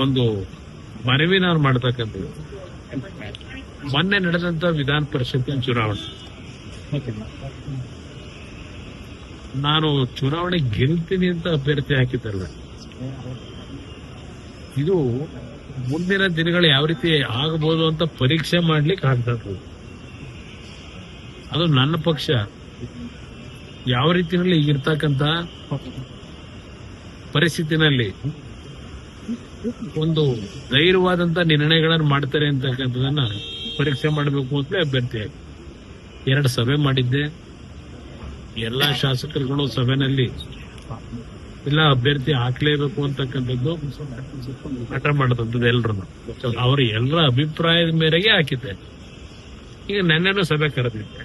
ಒಂದು ಮನವಿ ನಾನು ಮಾಡ್ತಕ್ಕಂಥದ್ದು. ಮೊನ್ನೆ ನಡೆದಂತ ವಿಧಾನ ಪರಿಷತ್ತಿನ ಚುನಾವಣೆ, ನಾನು ಚುನಾವಣೆ ಗೆಲ್ತೀನಿ ಅಂತ ಅಭ್ಯರ್ಥಿ ಹಾಕಿದ್ದಲ್ಲ. ಇದು ಮುಂದಿನ ದಿನಗಳು ಯಾವ ರೀತಿ ಆಗಬಹುದು ಅಂತ ಪರೀಕ್ಷೆ ಮಾಡ್ಲಿಕ್ಕೆ ಆಗ್ತದೆ. ಅದು ನನ್ನ ಪಕ್ಷ ಯಾವ ರೀತಿಯಲ್ಲಿ ಈಗಿರ್ತಕ್ಕಂಥ ಪರಿಸ್ಥಿತಿನಲ್ಲಿ ಒಂದು ಧೈರ್ಯವಾದಂತ ನಿರ್ಣಯಗಳನ್ನು ಮಾಡ್ತಾರೆ ಅಂತಕ್ಕಂಥದನ್ನ ಪರೀಕ್ಷೆ ಮಾಡಬೇಕು ಅಂತಲೇ ಅಭ್ಯರ್ಥಿ ಆಗಿ 2 ಸಭೆ ಮಾಡಿದ್ದೆ. ಎಲ್ಲಾ ಶಾಸಕರುಗಳು ಸಭೆನಲ್ಲಿ ಇಲ್ಲ ಅಭ್ಯರ್ಥಿ ಹಾಕ್ಲೇಬೇಕು ಅಂತಕ್ಕಂಥದ್ದು ಹಠ ಮಾಡದಂಥದ್ದು ಎಲ್ರು. ಅವ್ರ ಎಲ್ಲರ ಅಭಿಪ್ರಾಯದ ಮೇರೆಗೆ ಹಾಕಿದ್ದೆ. ಈಗ ನೆನ್ನೆನೂ ಸಭೆ ಕರೆದಿದ್ದೆ.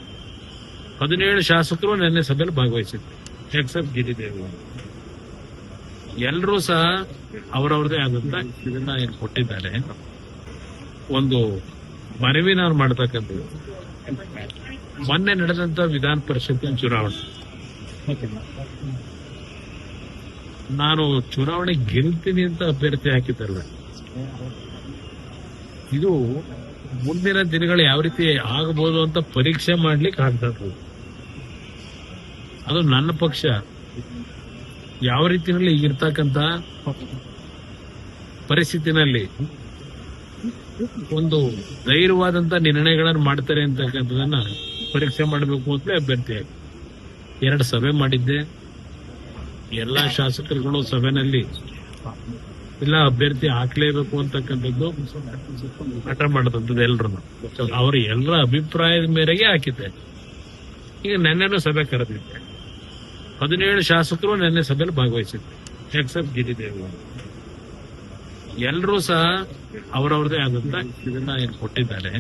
17 ಶಾಸಕರು ನೆನ್ನೆ ಸಭೆಯಲ್ಲಿ ಭಾಗವಹಿಸಿದ್ರು ಎಕ್ಸೆಪ್ಟ್ ಗಿರಿದೇವಿ. ಎಲ್ಲರೂ ಸಹ ಅವರವ್ರದೇ ಆದಂತ ಇದನ್ನ ಏನ್ ಕೊಟ್ಟಿದ್ದಾರೆ. ಒಂದು ಮನವಿ ನಾನು ಮಾಡ್ತಕ್ಕಂಥದ್ದು. ಮೊನ್ನೆ ನಡೆದಂತ ವಿಧಾನ ಪರಿಷತ್ತಿನ ಚುನಾವಣೆ, ನಾನು ಚುನಾವಣೆ ಗೆಲ್ತೀನಿ ಅಂತ ಅಭ್ಯರ್ಥಿ ಹಾಕಿದ್ದಲ್ಲ. ಇದು ಮುಂದಿನ ದಿನಗಳು ಯಾವ ರೀತಿ ಆಗಬಹುದು ಅಂತ ಪರೀಕ್ಷೆ ಮಾಡ್ಲಿಕ್ಕೆ ಆಗ್ತದೆ. ಅದು ನನ್ನ ಪಕ್ಷ ಯಾವ ರೀತಿಯಲ್ಲಿ ಈಗಿರ್ತಕ್ಕಂಥ ಪರಿಸ್ಥಿತಿನಲ್ಲಿ ಒಂದು ಧೈರ್ಯವಾದಂತ ನಿರ್ಣಯಗಳನ್ನು ಮಾಡ್ತಾರೆ ಅಂತಕ್ಕಂಥದನ್ನ ಪರೀಕ್ಷೆ ಮಾಡಬೇಕು ಅಂತಲೇ ಅಭ್ಯರ್ಥಿ ಆಗಿ 2 ಸಭೆ ಮಾಡಿದ್ದೆ. ಎಲ್ಲಾ ಶಾಸಕರುಗಳು ಸಭೆನಲ್ಲಿ ಇಲ್ಲ ಅಭ್ಯರ್ಥಿ ಹಾಕ್ಲೇಬೇಕು ಅಂತಕ್ಕಂಥದ್ದು ಹಠ ಮಾಡದಂಥದ್ದು ಎಲ್ರು. ಅವ್ರ ಎಲ್ಲರ ಅಭಿಪ್ರಾಯದ ಮೇರೆಗೆ ಹಾಕಿದ್ದೆ. ಈಗ ನೆನ್ನೆನೂ ಸಭೆ ಕರೆದಿದ್ದೆ. 17 ಶಾಸಕರು ನೆನ್ನೆ ಸಭೆಯಲ್ಲಿ ಭಾಗವಹಿಸಿದ್ರು ಎಕ್ಸೆಪ್ಟ್ ಗಿರಿದೇವಿ. ಎಲ್ಲರೂ ಸಹ ಅವರವ್ರದೇ ಆದಂತ ಇದನ್ನ ಏನ್ ಕೊಟ್ಟಿದ್ದಾರೆ.